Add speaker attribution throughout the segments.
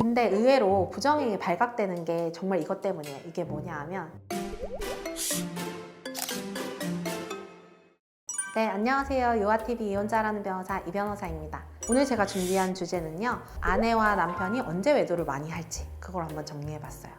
Speaker 1: 근데 의외로 부정행위 발각되는 게 정말 이것 때문이에요. 이게 뭐냐 하면 네, 안녕하세요. 요아TV 이혼자라는 변호사 이변호사입니다. 오늘 제가 준비한 주제는요, 아내와 남편이 언제 외도를 많이 할지 그걸 한번 정리해봤어요.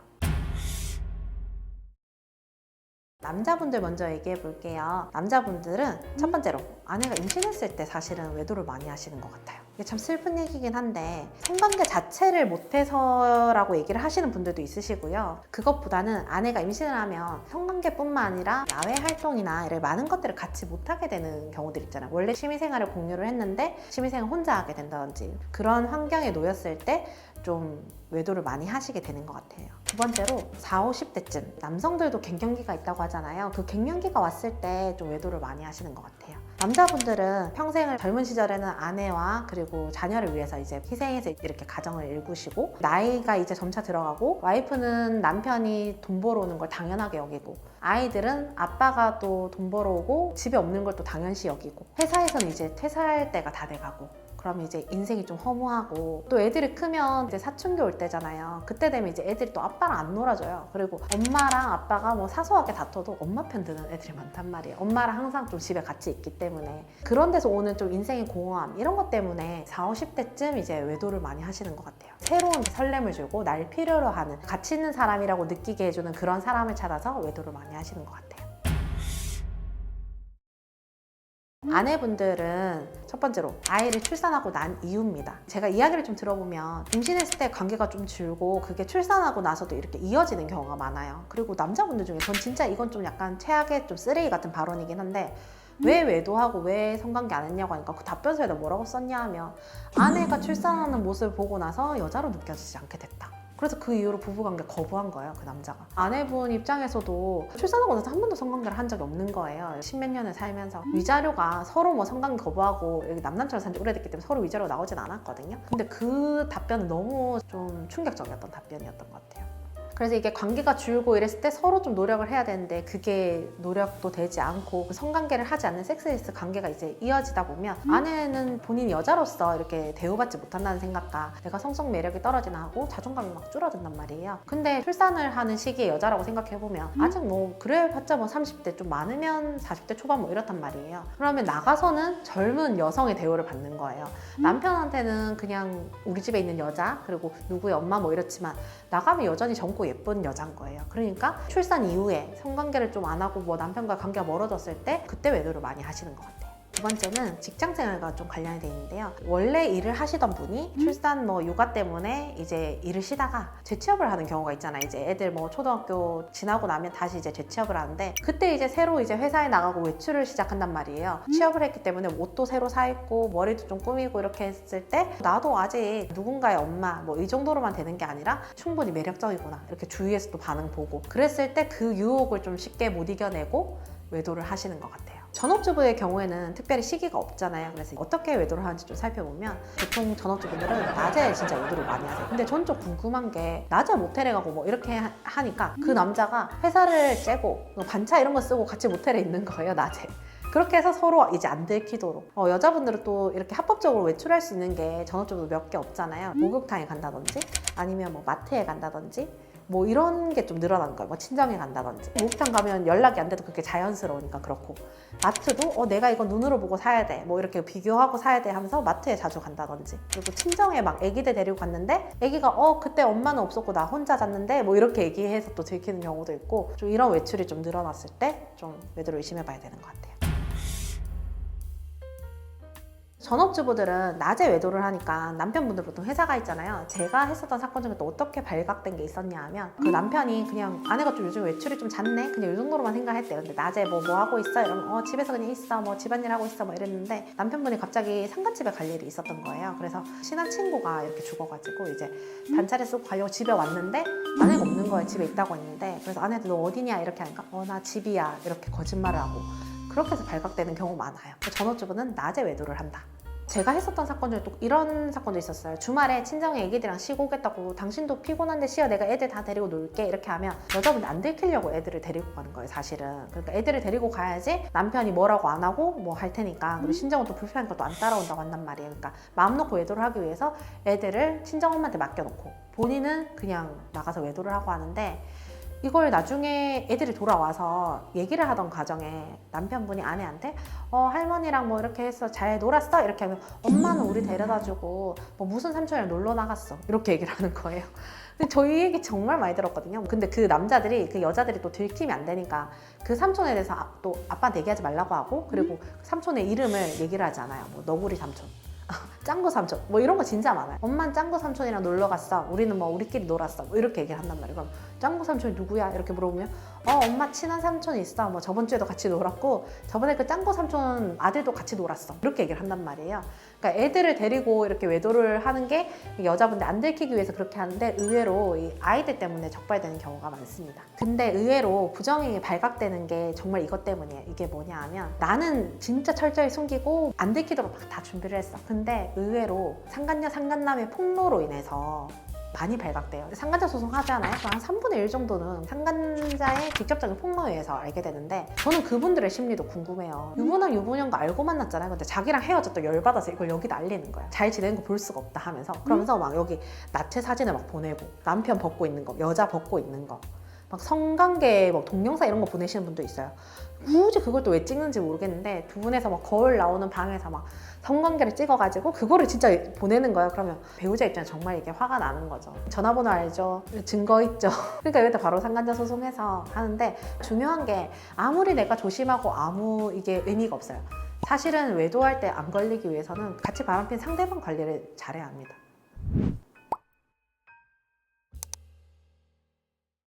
Speaker 1: 남자분들 먼저 얘기해 볼게요. 남자분들은 첫 번째로 아내가 임신했을 때 사실은 외도를 많이 하시는 것 같아요. 이게 참 슬픈 얘기긴 한데 성관계 자체를 못해서라고 얘기를 하시는 분들도 있으시고요. 그것보다는 아내가 임신을 하면 성관계뿐만 아니라 야외 활동이나 이런 많은 것들을 같이 못하게 되는 경우들 있잖아요. 원래 취미생활을 공유를 했는데 취미생활 혼자 하게 된다든지 그런 환경에 놓였을 때 좀 외도를 많이 하시게 되는 것 같아요. 두 번째로 40, 50대쯤 남성들도 갱년기가 있다고 하잖아요. 그 갱년기가 왔을 때 좀 외도를 많이 하시는 것 같아요. 남자분들은 평생을 젊은 시절에는 아내와 그리고 자녀를 위해서 이제 희생해서 이렇게 가정을 일구시고 나이가 이제 점차 들어가고 와이프는 남편이 돈 벌어오는 걸 당연하게 여기고 아이들은 아빠가 또 돈 벌어오고 집에 없는 걸 또 당연시 여기고 회사에서는 이제 퇴사할 때가 다 돼가고 그럼 이제 인생이 좀 허무하고 또 애들이 크면 이제 사춘기 올 때잖아요. 그때 되면 이제 애들이 또 아빠랑 안 놀아줘요. 그리고 엄마랑 아빠가 뭐 사소하게 다퉈도 엄마 편 드는 애들이 많단 말이에요. 엄마랑 항상 좀 집에 같이 있기 때문에 그런 데서 오는 좀 인생의 공허함 이런 것 때문에 40, 50대쯤 이제 외도를 많이 하시는 것 같아요. 새로운 설렘을 주고 날 필요로 하는 가치 있는 사람이라고 느끼게 해주는 그런 사람을 찾아서 외도를 많이 하시는 것 같아요. 아내분들은 첫 번째로 아이를 출산하고 난 이후입니다. 제가 이야기를 좀 들어보면 임신했을 때 관계가 좀 줄고 그게 출산하고 나서도 이렇게 이어지는 경우가 많아요. 그리고 남자분들 중에 전 진짜 이건 좀 약간 최악의 좀 쓰레기 같은 발언이긴 한데 왜 외도하고 왜 성관계 안 했냐고 하니까 그 답변서에다 뭐라고 썼냐 하면 아내가 출산하는 모습을 보고 나서 여자로 느껴지지 않게 됐다. 그래서 그 이후로 부부관계 거부한 거예요, 그 남자가. 아내분 입장에서도 출산하고 나서 한 번도 성관계를 한 적이 없는 거예요. 십몇 년을 살면서. 위자료가 서로 뭐 성관계 거부하고 여기 남남처럼 산 지 오래됐기 때문에 서로 위자료가 나오진 않았거든요. 근데 그 답변은 너무 좀 충격적이었던 답변이었던 것 같아요. 그래서 이게 관계가 줄고 이랬을 때 서로 좀 노력을 해야 되는데 그게 노력도 되지 않고 그 성관계를 하지 않는 섹스리스 관계가 이제 이어지다 보면 아내는 본인 여자로서 이렇게 대우받지 못한다는 생각과 내가 성적 매력이 떨어지나 하고 자존감이 막 줄어든단 말이에요. 근데 출산을 하는 시기에 여자라고 생각해보면 아직 뭐 그래 봤자 뭐 30대 좀 많으면 40대 초반 뭐 이렇단 말이에요. 그러면 나가서는 젊은 여성의 대우를 받는 거예요. 남편한테는 그냥 우리 집에 있는 여자 그리고 누구의 엄마 뭐 이렇지만 나가면 여전히 젊고 예쁜 여자인 거예요. 그러니까 출산 이후에 성관계를 좀 안 하고 뭐 남편과 관계가 멀어졌을 때 그때 외도를 많이 하시는 것 같아요. 두 번째는 직장생활과 좀 관련이 돼 있는데요. 원래 일을 하시던 분이 출산 뭐 육아 때문에 이제 일을 쉬다가 재취업을 하는 경우가 있잖아요. 이제 애들 뭐 초등학교 지나고 나면 다시 이제 재취업을 하는데 그때 이제 새로 이제 회사에 나가고 외출을 시작한단 말이에요. 취업을 했기 때문에 옷도 새로 사 입고 머리도 좀 꾸미고 이렇게 했을 때 나도 아직 누군가의 엄마 뭐 이 정도로만 되는 게 아니라 충분히 매력적이구나 이렇게 주위에서 또 반응 보고 그랬을 때 그 유혹을 좀 쉽게 못 이겨내고 외도를 하시는 것 같아요. 전업주부의 경우에는 특별히 시기가 없잖아요. 그래서 어떻게 외도를 하는지 좀 살펴보면 보통 전업주부들은 낮에 진짜 외도를 많이 하세요. 근데 전 좀 궁금한 게 낮에 모텔에 가고 뭐 이렇게 하니까 그 남자가 회사를 째고 반차 이런 거 쓰고 같이 모텔에 있는 거예요, 낮에. 그렇게 해서 서로 이제 안 들키도록 여자분들은 또 이렇게 합법적으로 외출할 수 있는 게 전업주부 몇 개 없잖아요. 목욕탕에 간다든지 아니면 뭐 마트에 간다든지 뭐 이런 게 좀 늘어난 거예요. 뭐 친정에 간다든지 목욕탕 가면 연락이 안 돼도 그게 자연스러우니까 그렇고 마트도 내가 이거 눈으로 보고 사야 돼 뭐 이렇게 비교하고 사야 돼 하면서 마트에 자주 간다든지 그리고 친정에 막 애기들 데리고 갔는데 애기가 그때 엄마는 없었고 나 혼자 잤는데 뭐 이렇게 얘기해서 또 들키는 경우도 있고 좀 이런 외출이 좀 늘어났을 때 좀 외도를 의심해 봐야 되는 것 같아요. 전업주부들은 낮에 외도를 하니까 남편분들 보통 회사가 있잖아요. 제가 했었던 사건 중에 또 어떻게 발각된 게 있었냐 하면 그 남편이 그냥 아내가 좀 요즘 외출이 좀 잦네? 그냥 이 정도로만 생각했대요. 근데 낮에 뭐 하고 있어? 이러면 집에서 그냥 있어. 뭐 집안일 하고 있어. 뭐 이랬는데 남편분이 갑자기 상가집에 갈 일이 있었던 거예요. 그래서 친한 친구가 이렇게 죽어가지고 이제 단차를 쓰고 가려고 집에 왔는데 아내가 없는 거예요. 집에 있다고 했는데 그래서 아내한테 너 어디냐? 이렇게 하니까 나 집이야. 이렇게 거짓말을 하고 그렇게 해서 발각되는 경우 많아요. 전업주부는 낮에 외도를 한다. 제가 했었던 사건 중에 또 이런 사건도 있었어요. 주말에 친정에 애기들이랑 쉬고 오겠다고 당신도 피곤한데 쉬어 내가 애들 다 데리고 놀게 이렇게 하면 여자분들 안 들키려고 애들을 데리고 가는 거예요 사실은. 그러니까 애들을 데리고 가야지 남편이 뭐라고 안 하고 뭐 할 테니까 그리고 친정은 또 불편하니까 또 안 따라온다고 한단 말이에요. 그러니까 마음 놓고 외도를 하기 위해서 애들을 친정엄마한테 맡겨놓고 본인은 그냥 나가서 외도를 하고 하는데 이걸 나중에 애들이 돌아와서 얘기를 하던 과정에 남편분이 아내한테 할머니랑 뭐 이렇게 해서 잘 놀았어? 이렇게 하면 엄마는 우리 데려다주고 뭐 무슨 삼촌이랑 놀러 나갔어 이렇게 얘기를 하는 거예요. 근데 저희 얘기 정말 많이 들었거든요. 근데 그 남자들이 그 여자들이 또 들키면 안 되니까 그 삼촌에 대해서 또 아빠한테 얘기하지 말라고 하고 그리고 삼촌의 이름을 얘기를 하지 않아요. 뭐 너구리 삼촌 짱구 삼촌 뭐 이런 거 진짜 많아요. 엄마는 짱구 삼촌이랑 놀러 갔어. 우리는 뭐 우리끼리 놀았어. 뭐 이렇게 얘기를 한단 말이에요. 그럼 짱구 삼촌이 누구야? 이렇게 물어보면 엄마 친한 삼촌이 있어. 뭐 저번 주에도 같이 놀았고 저번에 그 짱구 삼촌 아들도 같이 놀았어. 이렇게 얘기를 한단 말이에요. 그러니까 애들을 데리고 이렇게 외도를 하는 게 여자분들 안 들키기 위해서 그렇게 하는데 의외로 이 아이들 때문에 적발되는 경우가 많습니다. 근데 의외로 부정행위 발각되는 게 정말 이것 때문이에요. 이게 뭐냐 하면 나는 진짜 철저히 숨기고 안 들키도록 막 다 준비를 했어. 근데 의외로 상간녀 상간남의 폭로로 인해서 많이 발각돼요. 상간자 소송 하잖아요. 한 3분의 1 정도는 상간자의 직접적인 폭로에 의해서 알게 되는데 저는 그분들의 심리도 궁금해요. 유부남 유부녀가 알고 만났잖아요. 근데 자기랑 헤어졌다 열받아서 이걸 여기다 알리는 거야. 잘 지내는 거 볼 수가 없다 하면서 그러면서 막 여기 나체 사진을 막 보내고 남편 벗고 있는 거, 여자 벗고 있는 거 막 성관계 막 동영상 이런 거 보내시는 분도 있어요. 굳이 그걸 또 왜 찍는지 모르겠는데 두 분에서 막 거울 나오는 방에서 막 성관계를 찍어가지고 그거를 진짜 보내는 거예요. 그러면 배우자 입장에 정말 이게 화가 나는 거죠. 전화번호 알죠? 증거 있죠? 그러니까 여기다 바로 상간자 소송해서 하는데 중요한 게 아무리 내가 조심하고 아무 이게 의미가 없어요. 사실은 외도할 때 안 걸리기 위해서는 같이 바람핀 상대방 관리를 잘해야 합니다.